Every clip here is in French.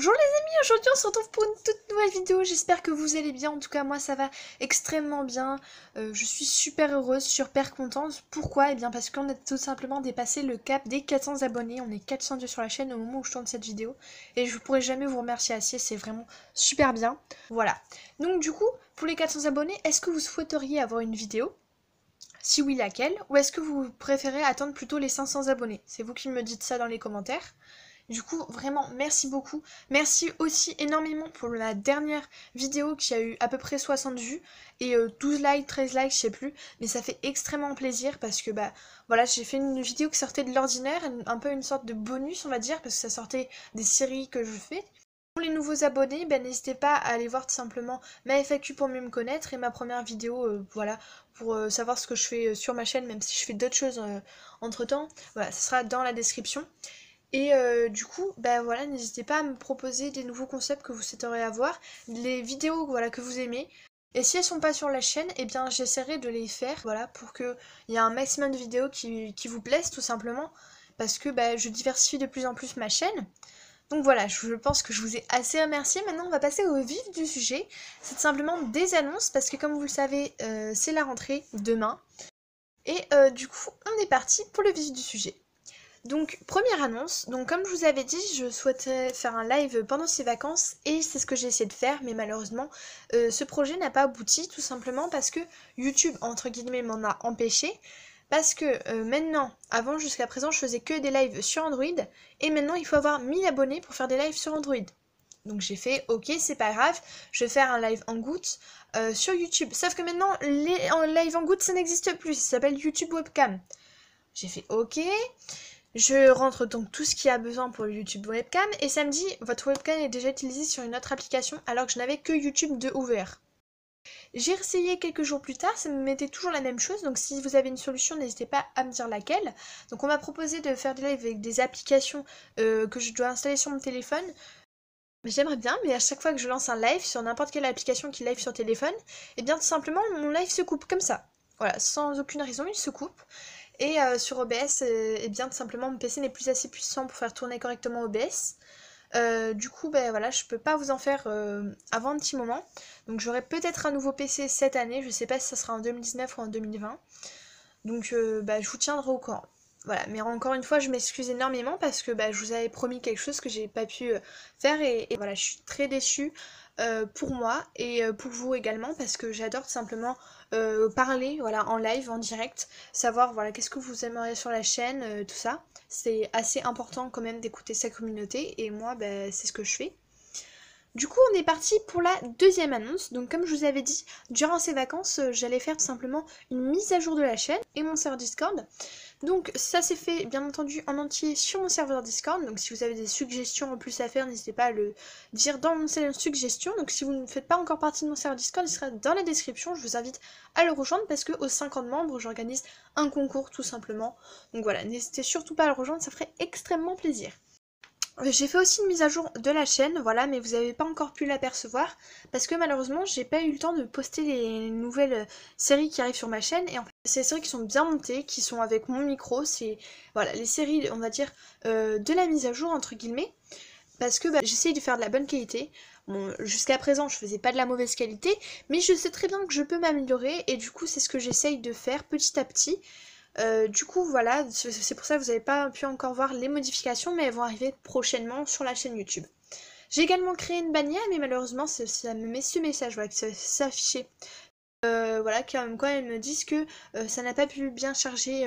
Bonjour les amis, aujourd'hui on se retrouve pour une toute nouvelle vidéo, j'espère que vous allez bien, en tout cas moi ça va extrêmement bien, je suis super heureuse, super contente. Pourquoi? Eh bien parce qu'on a tout simplement dépassé le cap des 400 abonnés, on est 402 sur la chaîne au moment où je tourne cette vidéo, et je pourrais jamais vous remercier assez, c'est vraiment super bien. Voilà, donc du coup, pour les 400 abonnés, est-ce que vous souhaiteriez avoir une vidéo? Si oui, laquelle? Ou est-ce que vous préférez attendre plutôt les 500 abonnés? C'est vous qui me dites ça dans les commentaires. Du coup, vraiment, merci beaucoup. Merci aussi énormément pour la dernière vidéo qui a eu à peu près 60 vues et 12 likes, 13 likes, je sais plus. Mais ça fait extrêmement plaisir parce que, bah, voilà, j'ai fait une vidéo qui sortait de l'ordinaire, un peu une sorte de bonus, on va dire, parce que ça sortait des séries que je fais. Pour les nouveaux abonnés, ben, n'hésitez pas à aller voir tout simplement ma FAQ pour mieux me connaître et ma première vidéo, voilà, pour savoir ce que je fais sur ma chaîne, même si je fais d'autres choses entre temps. Voilà, ça sera dans la description. Et du coup, bah voilà, n'hésitez pas à me proposer des nouveaux concepts que vous souhaiteriez avoir, les vidéos voilà, que vous aimez. Et si elles sont pas sur la chaîne, eh bien j'essaierai de les faire, voilà, pour qu'il y ait un maximum de vidéos qui vous plaisent tout simplement. Parce que bah, je diversifie de plus en plus ma chaîne. Donc voilà, je pense que je vous ai assez remercié. Maintenant, on va passer au vif du sujet. C'est tout simplement des annonces, parce que comme vous le savez, c'est la rentrée demain. Et du coup, on est parti pour le vif du sujet. Donc, première annonce, donc comme je vous avais dit, je souhaitais faire un live pendant ces vacances et c'est ce que j'ai essayé de faire, mais malheureusement, ce projet n'a pas abouti, tout simplement parce que YouTube, entre guillemets, m'en a empêché, parce que maintenant, avant, jusqu'à présent, je faisais que des lives sur Android, et maintenant, il faut avoir 1000 abonnés pour faire des lives sur Android. Donc j'ai fait, ok, c'est pas grave, je vais faire un live en goutte sur YouTube. Sauf que maintenant, les live en goutte, ça n'existe plus, ça s'appelle YouTube Webcam. J'ai fait, ok. Je rentre donc tout ce qu'il y a besoin pour le YouTube Webcam et ça me dit votre webcam est déjà utilisée sur une autre application alors que je n'avais que YouTube de ouvert. J'ai essayé quelques jours plus tard, ça me mettait toujours la même chose, donc si vous avez une solution, n'hésitez pas à me dire laquelle. Donc on m'a proposé de faire des lives avec des applications que je dois installer sur mon téléphone. J'aimerais bien, mais à chaque fois que je lance un live sur n'importe quelle application qui live sur téléphone, et bien tout simplement mon live se coupe comme ça. Voilà, sans aucune raison, il se coupe. Et sur OBS, eh bien tout simplement mon PC n'est plus assez puissant pour faire tourner correctement OBS. Du coup, ben voilà, je peux pas vous en faire avant un petit moment. Donc j'aurai peut-être un nouveau PC cette année, je sais pas si ça sera en 2019 ou en 2020. Donc bah, je vous tiendrai au courant. Voilà, mais encore une fois, je m'excuse énormément parce que bah, je vous avais promis quelque chose que j'ai pas pu faire et voilà, je suis très déçue pour moi et pour vous également parce que j'adore tout simplement parler voilà, en live, en direct, savoir voilà, qu'est-ce que vous aimeriez sur la chaîne, tout ça. C'est assez important quand même d'écouter sa communauté et moi, bah, c'est ce que je fais. Du coup, on est parti pour la deuxième annonce. Donc, comme je vous avais dit, durant ces vacances, j'allais faire tout simplement une mise à jour de la chaîne et mon serveur Discord. Donc, ça s'est fait bien entendu en entier sur mon serveur Discord. Donc, si vous avez des suggestions en plus à faire, n'hésitez pas à le dire dans mon suggestion. Donc, si vous ne faites pas encore partie de mon serveur Discord, il sera dans la description. Je vous invite à le rejoindre parce qu'aux 50 membres, j'organise un concours tout simplement. Donc voilà, n'hésitez surtout pas à le rejoindre, ça ferait extrêmement plaisir. J'ai fait aussi une mise à jour de la chaîne, voilà, mais vous n'avez pas encore pu l'apercevoir parce que malheureusement j'ai pas eu le temps de poster les nouvelles séries qui arrivent sur ma chaîne et en fait c'est des séries qui sont bien montées, qui sont avec mon micro, c'est voilà les séries on va dire de la mise à jour entre guillemets parce que bah, j'essaye de faire de la bonne qualité. Bon, jusqu'à présent je faisais pas de la mauvaise qualité mais je sais très bien que je peux m'améliorer et du coup c'est ce que j'essaye de faire petit à petit. Du coup voilà, c'est pour ça que vous n'avez pas pu encore voir les modifications, mais elles vont arriver prochainement sur la chaîne YouTube. J'ai également créé une bannière, mais malheureusement ça me met ce message voilà, qui s'affichait. Voilà, comme quoi elles me disent que ça n'a pas pu bien charger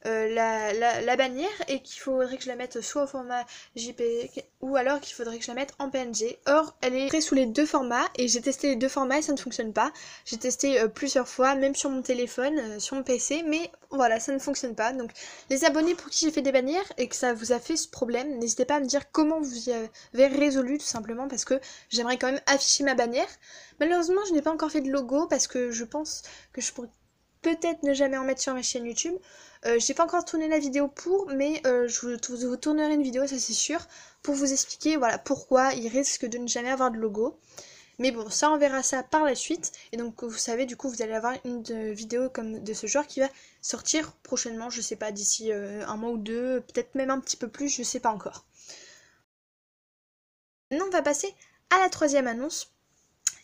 la bannière et qu'il faudrait que je la mette soit au format JPEG ou alors qu'il faudrait que je la mette en PNG. Or, elle est prête sous les deux formats et j'ai testé les deux formats et ça ne fonctionne pas. J'ai testé plusieurs fois, même sur mon téléphone, sur mon PC, mais voilà, ça ne fonctionne pas. Donc, les abonnés pour qui j'ai fait des bannières et que ça vous a fait ce problème, n'hésitez pas à me dire comment vous y avez résolu tout simplement parce que j'aimerais quand même afficher ma bannière. Malheureusement, je n'ai pas encore fait de logo parce que je pense que je pourrais peut-être ne jamais en mettre sur ma chaîne YouTube. J'ai pas encore tourné la vidéo pour, mais je vous tournerai une vidéo, ça c'est sûr, pour vous expliquer voilà pourquoi il risque de ne jamais avoir de logo. Mais bon, ça on verra ça par la suite. Et donc vous savez, du coup, vous allez avoir une vidéo comme de ce genre qui va sortir prochainement, je sais pas, d'ici un mois ou deux, peut-être même un petit peu plus, je sais pas encore. va passer à la troisième annonce.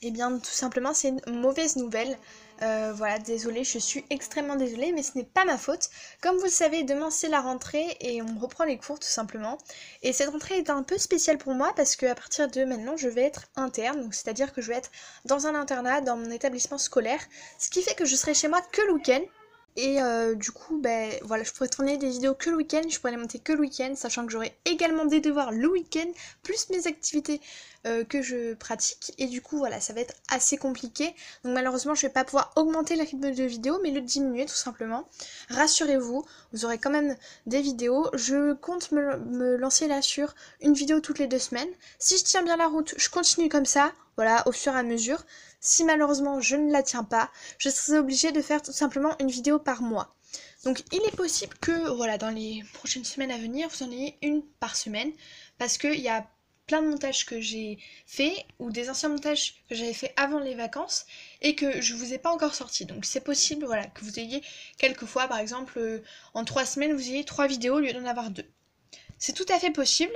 Et bien tout simplement c'est une mauvaise nouvelle. Voilà, désolée, je suis extrêmement désolée, mais ce n'est pas ma faute. Comme vous le savez, demain c'est la rentrée et on reprend les cours tout simplement. Et cette rentrée est un peu spéciale pour moi parce qu'à partir de maintenant je vais être interne, donc c'est-à-dire que je vais être dans un internat, dans mon établissement scolaire, ce qui fait que je serai chez moi que le week-end. Et du coup, ben voilà, je pourrais tourner des vidéos que le week-end, je pourrais les monter que le week-end, sachant que j'aurai également des devoirs le week-end, plus mes activités que je pratique. Et du coup, voilà, ça va être assez compliqué. Donc malheureusement, je vais pas pouvoir augmenter le rythme de vidéo, mais le diminuer tout simplement. Rassurez-vous, vous aurez quand même des vidéos. Je compte me lancer là sur une vidéo toutes les 2 semaines. Si je tiens bien la route, je continue comme ça, voilà, au fur et à mesure. Si malheureusement je ne la tiens pas, je serai obligée de faire tout simplement une vidéo par mois. Donc il est possible que voilà, dans les prochaines semaines à venir, vous en ayez une par semaine, parce qu'il y a plein de montages que j'ai fait, ou des anciens montages que j'avais fait avant les vacances, et que je vous ai pas encore sortis. Donc c'est possible voilà, que vous ayez quelques fois, par exemple, en 3 semaines, vous ayez 3 vidéos au lieu d'en avoir 2. C'est tout à fait possible.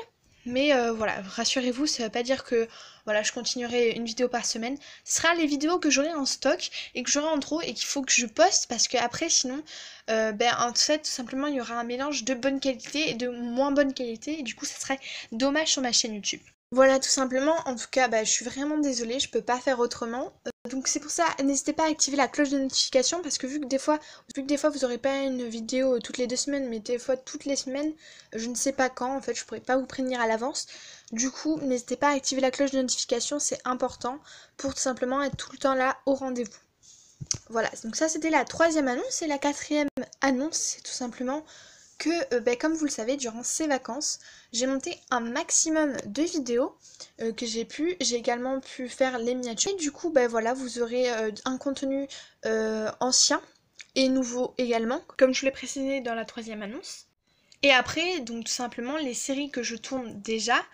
Mais voilà, rassurez-vous, ça ne veut pas dire que voilà, je continuerai une vidéo par semaine. Ce sera les vidéos que j'aurai en stock et que j'aurai en trop et qu'il faut que je poste parce qu'après sinon, en fait, tout simplement, il y aura un mélange de bonne qualité et de moins bonne qualité et du coup, ça serait dommage sur ma chaîne YouTube. Voilà, tout simplement. En tout cas, je suis vraiment désolée, je peux pas faire autrement. Donc c'est pour ça, n'hésitez pas à activer la cloche de notification parce que vu que des fois vous aurez pas une vidéo toutes les 2 semaines, mais des fois toutes les semaines, je ne sais pas quand, en fait, je pourrais pas vous prévenir à l'avance. Du coup, n'hésitez pas à activer la cloche de notification, c'est important pour tout simplement être tout le temps là au rendez-vous. Voilà, donc ça c'était la troisième annonce et la quatrième annonce, c'est tout simplement que, comme vous le savez, durant ces vacances, j'ai monté un maximum de vidéos que j'ai pu. J'ai également pu faire les miniatures. Et du coup, voilà, vous aurez un contenu ancien et nouveau également, comme je l'ai précisé dans la troisième annonce. Et après, donc tout simplement, les séries que je tourne déjà,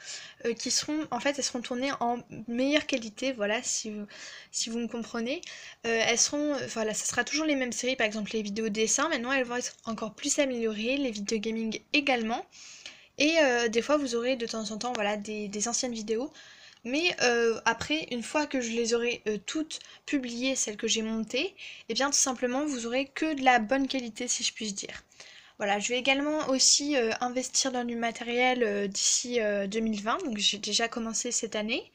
qui seront, en fait, elles seront tournées en meilleure qualité, voilà, si vous me comprenez. Elles seront, voilà, ça sera toujours les mêmes séries, par exemple les vidéos dessins, maintenant elles vont être encore plus améliorées, les vidéos gaming également. Et des fois, vous aurez de temps en temps, voilà, des anciennes vidéos. Mais après, une fois que je les aurai toutes publiées, celles que j'ai montées, et bien tout simplement, vous aurez que de la bonne qualité, si je puis dire. Voilà, je vais également aussi investir dans du matériel d'ici 2020, donc j'ai déjà commencé cette année.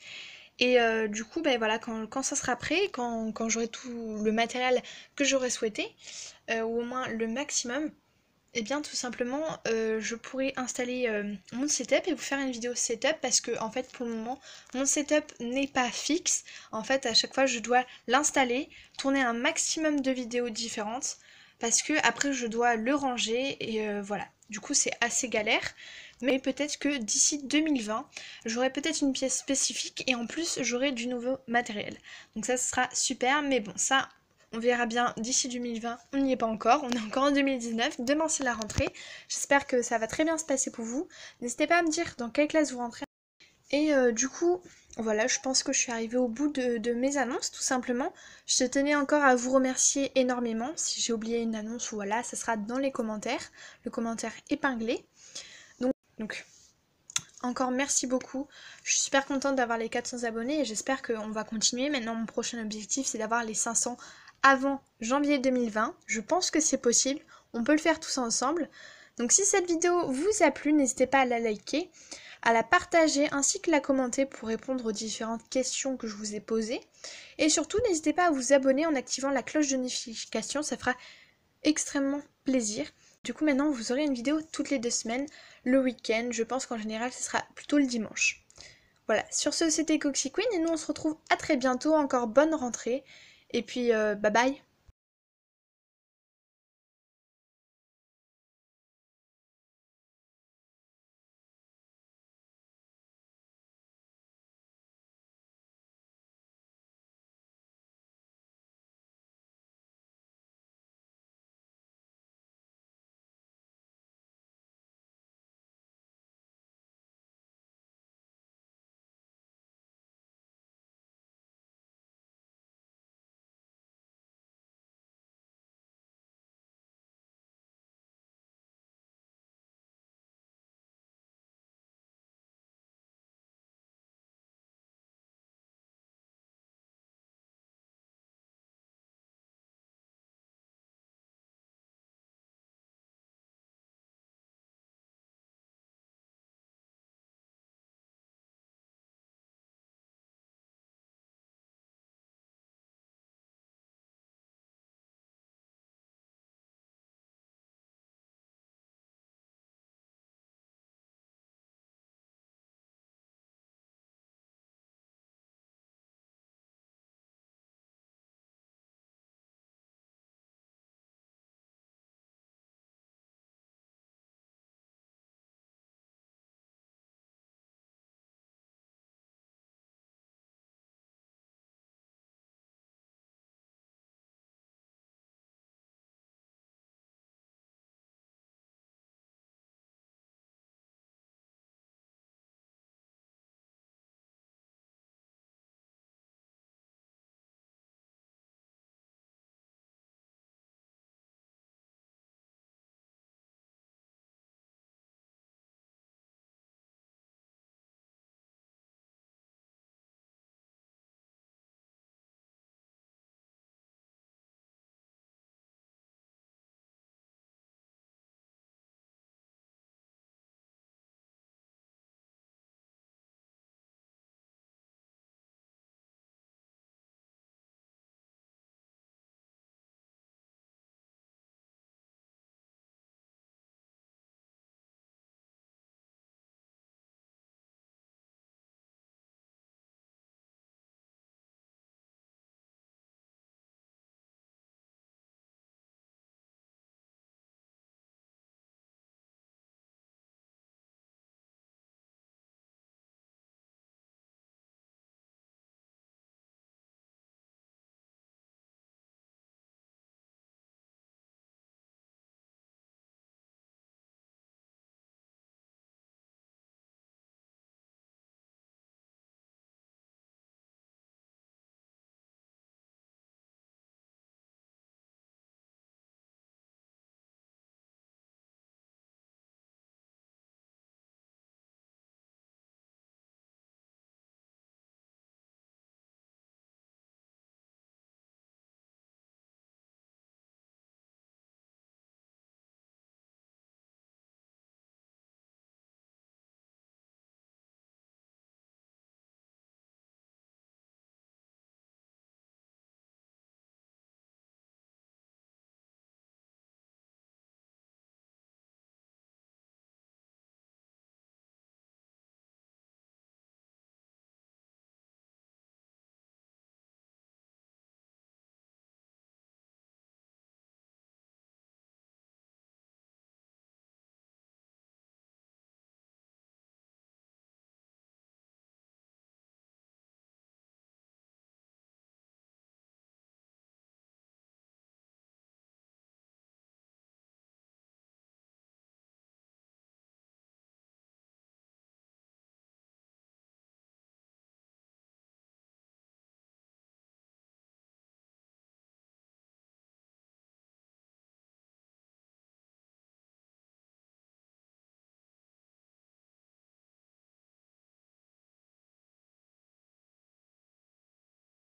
Et du coup, voilà, quand ça sera prêt, quand j'aurai tout le matériel que j'aurais souhaité, ou au moins le maximum, et bien tout simplement, je pourrai installer mon setup et vous faire une vidéo setup parce que en fait pour le moment, mon setup n'est pas fixe. En fait, à chaque fois, je dois l'installer, tourner un maximum de vidéos différentes parce que après je dois le ranger et voilà. Du coup c'est assez galère, mais peut-être que d'ici 2020 j'aurai peut-être une pièce spécifique et en plus j'aurai du nouveau matériel. Donc ça ce sera super, mais bon ça on verra bien d'ici 2020, on n'y est pas encore, on est encore en 2019, demain c'est la rentrée. J'espère que ça va très bien se passer pour vous. N'hésitez pas à me dire dans quelle classe vous rentrez. Et du coup, voilà, je pense que je suis arrivée au bout de mes annonces, tout simplement. Je tenais encore à vous remercier énormément. Si j'ai oublié une annonce, voilà, ça sera dans les commentaires, le commentaire épinglé. Donc encore merci beaucoup. Je suis super contente d'avoir les 400 abonnés et j'espère qu'on va continuer. Maintenant, mon prochain objectif, c'est d'avoir les 500 avant janvier 2020. Je pense que c'est possible. On peut le faire tous ensemble. Donc si cette vidéo vous a plu, n'hésitez pas à la liker, à la partager ainsi que la commenter pour répondre aux différentes questions que je vous ai posées. Et surtout, n'hésitez pas à vous abonner en activant la cloche de notification, ça fera extrêmement plaisir. Du coup, maintenant, vous aurez une vidéo toutes les 2 semaines, le week-end. Je pense qu'en général, ce sera plutôt le dimanche. Voilà, sur ce, c'était Coxy Queen et nous, on se retrouve à très bientôt. Encore bonne rentrée. Et puis, bye bye.